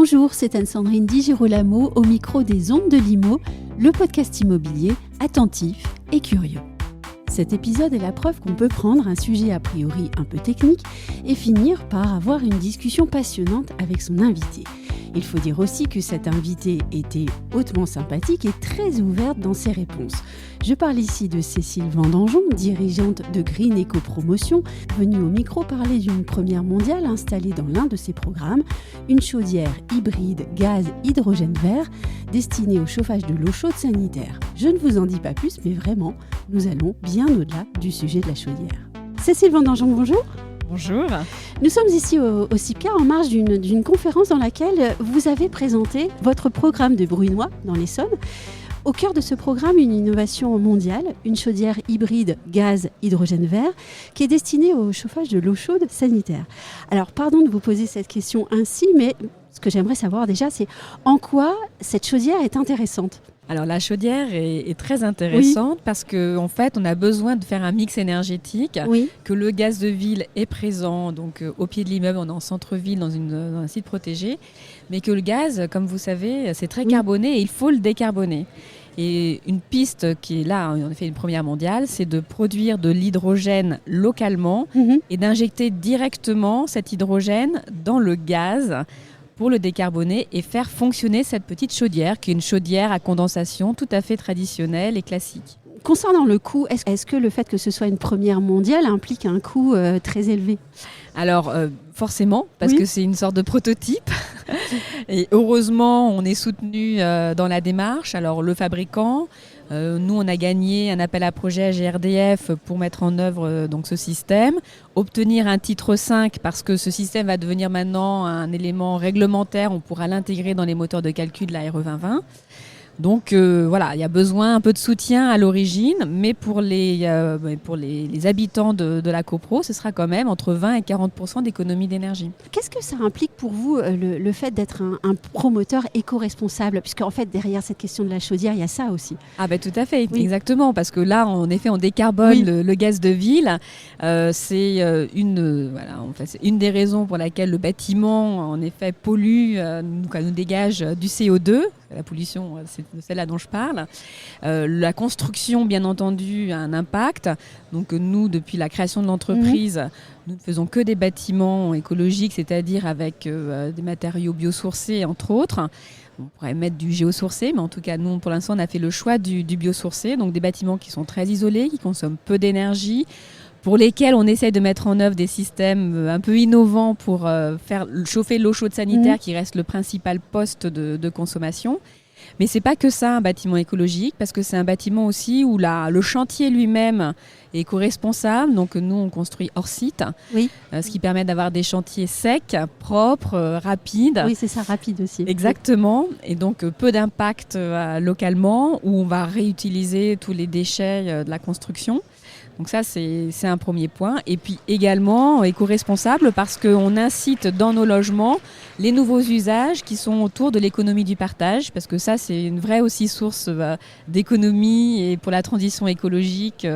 Bonjour, c'est Anne-Sandrine Di Girolamo au micro des Ondes de Limo, le podcast immobilier attentif et curieux. Cet épisode est la preuve qu'on peut prendre un sujet a priori un peu technique et finir par avoir une discussion passionnante avec son invité. Il faut dire aussi que cette invitée était hautement sympathique et très ouverte dans ses réponses. Je parle ici de Cécile Vendangeon, dirigeante de Green Eco Promotion, venue au micro parler d'une première mondiale installée dans l'un de ses programmes, une chaudière hybride gaz-hydrogène vert destinée au chauffage de l'eau chaude sanitaire. Je ne vous en dis pas plus, mais vraiment, nous allons bien au-delà du sujet de la chaudière. Cécile Vendangeon, bonjour. Bonjour. Nous sommes ici au CIPCA en marge d'une conférence dans laquelle vous avez présenté votre programme de Brunoy dans l'Essonne. Au cœur de ce programme, une innovation mondiale, une chaudière hybride gaz-hydrogène vert qui est destinée au chauffage de l'eau chaude sanitaire. Alors, pardon de vous poser cette question ainsi, mais ce que j'aimerais savoir déjà, c'est en quoi cette chaudière est intéressante ? Alors la chaudière est très intéressante parce qu'en fait on a besoin de faire un mix énergétique, que le gaz de ville est présent donc au pied de l'immeuble, on est en centre-ville dans un site protégé, mais que le gaz, comme vous savez, c'est très carboné et il faut le décarboner. Et une piste qui est là, on a fait une première mondiale, c'est de produire de l'hydrogène localement et d'injecter directement cet hydrogène dans le gaz pour le décarboner et faire fonctionner cette petite chaudière, qui est une chaudière à condensation tout à fait traditionnelle et classique. Concernant le coût, est-ce que le fait que ce soit une première mondiale implique un coût très élevé ? Alors, forcément, parce que c'est une sorte de prototype. Et heureusement, on est soutenu dans la démarche. Alors, le fabricant, nous, on a gagné un appel à projet à GRDF pour mettre en œuvre donc, ce système. Obtenir un titre 5 parce que ce système va devenir maintenant un élément réglementaire. On pourra l'intégrer dans les moteurs de calcul de la RE 2020. Donc voilà, il y a besoin un peu de soutien à l'origine, mais pour les habitants de la copro, ce sera quand même entre 20 et 40% d'économie d'énergie. Qu'est-ce que ça implique pour vous, le fait d'être un promoteur éco-responsable ? Puisqu'en fait, derrière cette question de la chaudière, il y a ça aussi. Ah ben tout à fait, exactement, parce que là, en effet, on décarbone le gaz de ville. C'est une des raisons pour laquelle le bâtiment, en effet, pollue, nous dégage du CO2. La pollution, c'est de celle-là dont je parle. La construction, bien entendu, a un impact. Donc nous, depuis la création de l'entreprise, nous ne faisons que des bâtiments écologiques, c'est-à-dire avec des matériaux biosourcés, entre autres. On pourrait mettre du géosourcé, mais en tout cas, nous, pour l'instant, on a fait le choix du biosourcé. Donc des bâtiments qui sont très isolés, qui consomment peu d'énergie, pour lesquels on essaie de mettre en œuvre des systèmes un peu innovants pour faire chauffer l'eau chaude sanitaire qui reste le principal poste de consommation. Mais ce n'est pas que ça, un bâtiment écologique, parce que c'est un bâtiment aussi où le chantier lui-même est éco-responsable. Donc nous, on construit hors site, ce qui permet d'avoir des chantiers secs, propres, rapides. Oui, c'est ça, rapide aussi. Exactement. Et donc peu d'impact localement, où on va réutiliser tous les déchets de la construction. Donc ça, c'est un premier point. Et puis également éco-responsable parce qu'on incite dans nos logements les nouveaux usages qui sont autour de l'économie du partage. Parce que ça, c'est une vraie aussi source d'économie et pour la transition écologique,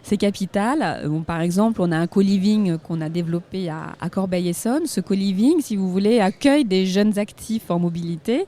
c'est capital. Bon, par exemple, on a un co-living qu'on a développé à Corbeil-Essonnes. Ce co-living, si vous voulez, accueille des jeunes actifs en mobilité.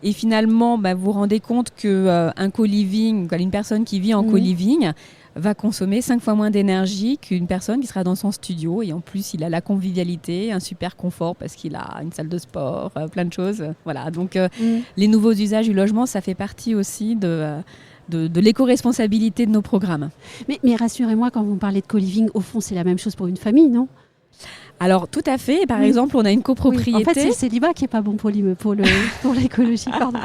Et finalement, vous vous rendez compte qu'un co-living, une personne qui vit en co-living, va consommer 5 fois moins d'énergie qu'une personne qui sera dans son studio. Et en plus, il a la convivialité, un super confort parce qu'il a une salle de sport, plein de choses. Voilà. Donc, les nouveaux usages du logement, ça fait partie aussi de l'éco-responsabilité de nos programmes. Mais rassurez-moi, quand vous parlez de co-living, au fond, c'est la même chose pour une famille, non ? Alors, tout à fait. Par exemple, on a une copropriété. En fait, c'est le célibat qui n'est pas bon pour l'écologie, pardon.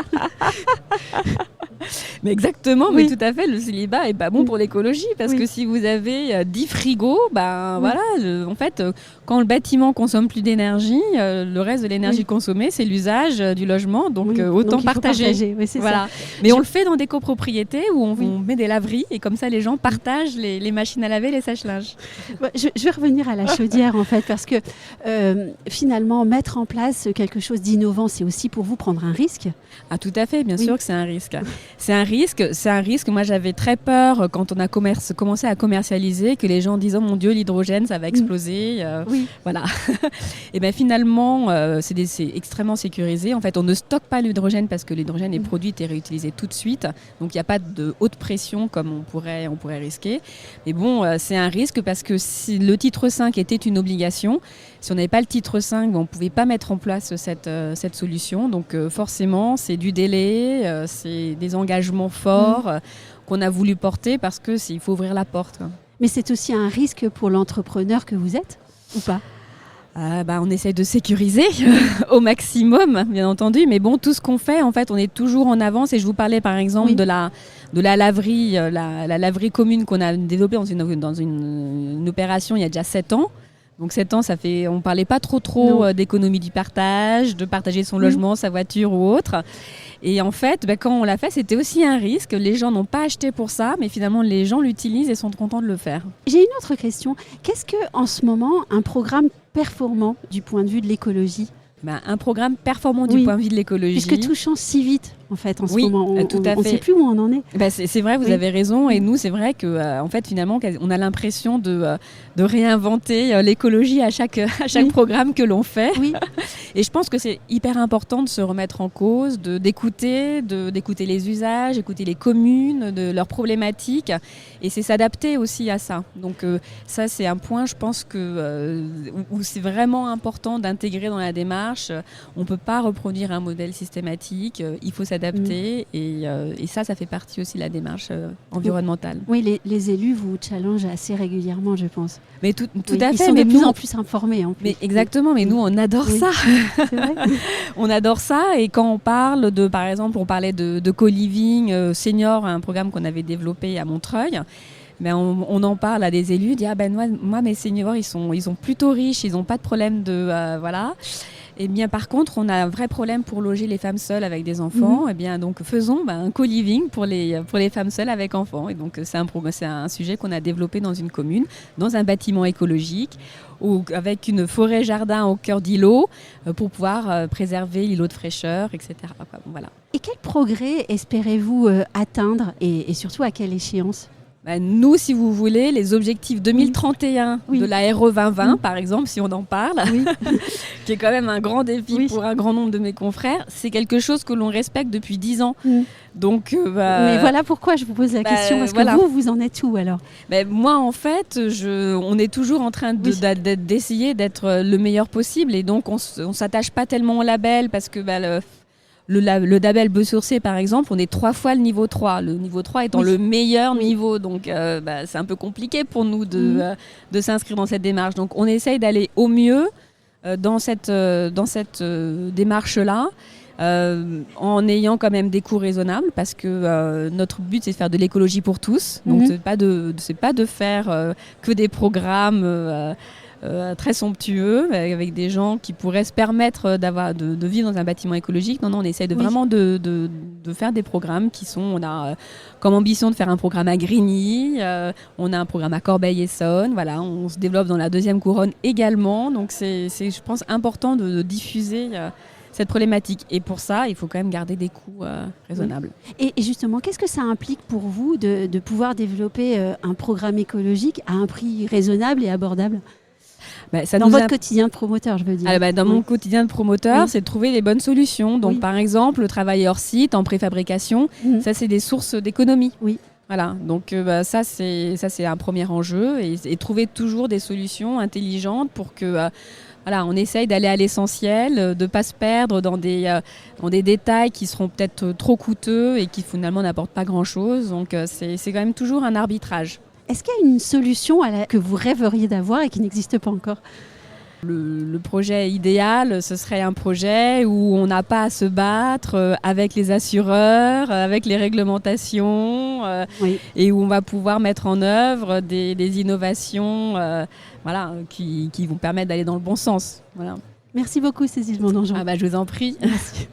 Mais exactement, mais tout à fait, le célibat est pas bon pour l'écologie parce que si vous avez 10 frigos, voilà, en fait, quand le bâtiment consomme plus d'énergie, le reste de l'énergie consommée, c'est l'usage du logement, donc autant partager. Oui, c'est voilà. ça. Mais on le fait dans des copropriétés où on met des laveries et comme ça, les gens partagent les machines à laver, les sèche-linges. Je vais revenir à la chaudière en fait, parce que finalement, mettre en place quelque chose d'innovant, c'est aussi pour vous prendre un risque. Ah, tout à fait, bien sûr que c'est un risque. C'est un risque. Moi, j'avais très peur quand on a commencé à commercialiser que les gens disent « Oh mon Dieu, l'hydrogène, ça va exploser. » Oui. Voilà. Et bien finalement, c'est extrêmement sécurisé. En fait, on ne stocke pas l'hydrogène parce que l'hydrogène est produit et réutilisé tout de suite. Donc, il n'y a pas de haute pression comme on pourrait risquer. Mais bon, c'est un risque parce que si le titre 5 était une obligation, si on n'avait pas le titre 5, on ne pouvait pas mettre en place cette solution. Donc forcément, c'est du délai, c'est des engagements forts qu'on a voulu porter parce qu'il faut ouvrir la porte. Mais c'est aussi un risque pour l'entrepreneur que vous êtes, ou pas ? On essaie de sécuriser au maximum, bien entendu. Mais bon, tout ce qu'on fait, en fait, on est toujours en avance. Et je vous parlais, par exemple, de la laverie, la laverie commune qu'on a développée dans une opération il y a déjà 7 ans. Donc 7 ans, on ne parlait pas trop d'économie du partage, de partager son logement, sa voiture ou autre. Et en fait, quand on l'a fait, c'était aussi un risque. Les gens n'ont pas acheté pour ça, mais finalement, les gens l'utilisent et sont contents de le faire. J'ai une autre question. Qu'est-ce que, en ce moment, un programme performant du point de vue de l'écologie ? Un programme performant du point de vue de l'écologie. Puisque tout change si vite, en fait, en ce moment. On ne sait plus où on en est. C'est vrai, vous avez raison. Et nous, c'est vrai que, en fait, finalement, on a l'impression de réinventer l'écologie à chaque programme que l'on fait. Oui. Et je pense que c'est hyper important de se remettre en cause, d'écouter les usages, écouter les communes, de leurs problématiques. Et c'est s'adapter aussi à ça. Donc ça, c'est un point, je pense, où c'est vraiment important d'intégrer dans la démarche. On ne peut pas reproduire un modèle systématique. Il faut s'adapter. Et ça fait partie aussi de la démarche environnementale. Oui, les élus vous challengent assez régulièrement, je pense. Mais tout à fait. Ils sont de plus en plus informés. En plus. Mais exactement, mais nous, on adore ça. C'est vrai. On adore ça. Et quand on parle par exemple, on parlait de co-living senior, un programme qu'on avait développé à Montreuil. On en parle à des élus, dit moi mes seniors ils sont plutôt riches, ils n'ont pas de problème voilà. Et bien par contre on a un vrai problème pour loger les femmes seules avec des enfants. Et bien donc faisons un co-living pour les femmes seules avec enfants. Et donc c'est un sujet qu'on a développé dans une commune, dans un bâtiment écologique, avec une forêt jardin au cœur d'îlots pour pouvoir préserver l'îlot de fraîcheur, etc. Voilà. Et quel progrès espérez-vous atteindre et surtout à quelle échéance ? Nous, si vous voulez, les objectifs 2031 de la RE 2020, par exemple, si on en parle, qui est quand même un grand défi pour un grand nombre de mes confrères, c'est quelque chose que l'on respecte depuis 10 ans. Donc, mais voilà pourquoi je vous pose la question, parce que vous en êtes où alors ? Moi, en fait, on est toujours en train d'essayer d'être le meilleur possible, et donc on ne s'attache pas tellement au label, parce que le label biosourcé, par exemple, on est 3 fois le niveau 3. Le niveau 3 étant le meilleur niveau. Donc, c'est un peu compliqué pour nous de s'inscrire dans cette démarche. Donc, on essaye d'aller au mieux dans cette démarche-là, en ayant quand même des coûts raisonnables, parce que notre but, c'est de faire de l'écologie pour tous. Donc, c'est pas de faire que des programmes très somptueux, avec des gens qui pourraient se permettre de vivre dans un bâtiment écologique. Non, on essaie vraiment de faire des programmes on a comme ambition de faire un programme à Grigny, on a un programme à Corbeil-Essonnes, voilà, on se développe dans la 2e couronne également. Donc c'est je pense, important de diffuser cette problématique. Et pour ça, il faut quand même garder des coûts raisonnables. Et justement, qu'est-ce que ça implique pour vous de pouvoir développer un programme écologique à un prix raisonnable et abordable ? Dans votre quotidien de promoteur, je veux dire. Dans mon quotidien de promoteur, c'est de trouver les bonnes solutions. Donc, par exemple, le travail hors site, en préfabrication, ça, c'est des sources d'économie. Oui. Voilà. Donc, ça, c'est un premier enjeu. Et trouver toujours des solutions intelligentes pour que... on essaye d'aller à l'essentiel, de ne pas se perdre dans des détails qui seront peut-être trop coûteux et qui finalement n'apportent pas grand-chose. Donc, c'est quand même toujours un arbitrage. Est-ce qu'il y a une solution que vous rêveriez d'avoir et qui n'existe pas encore ? Le projet idéal, ce serait un projet où on n'a pas à se battre avec les assureurs, avec les réglementations, et où on va pouvoir mettre en œuvre des innovations qui vont permettre d'aller dans le bon sens. Voilà. Merci beaucoup, Cécile Vendangeon. Je vous en prie. Merci.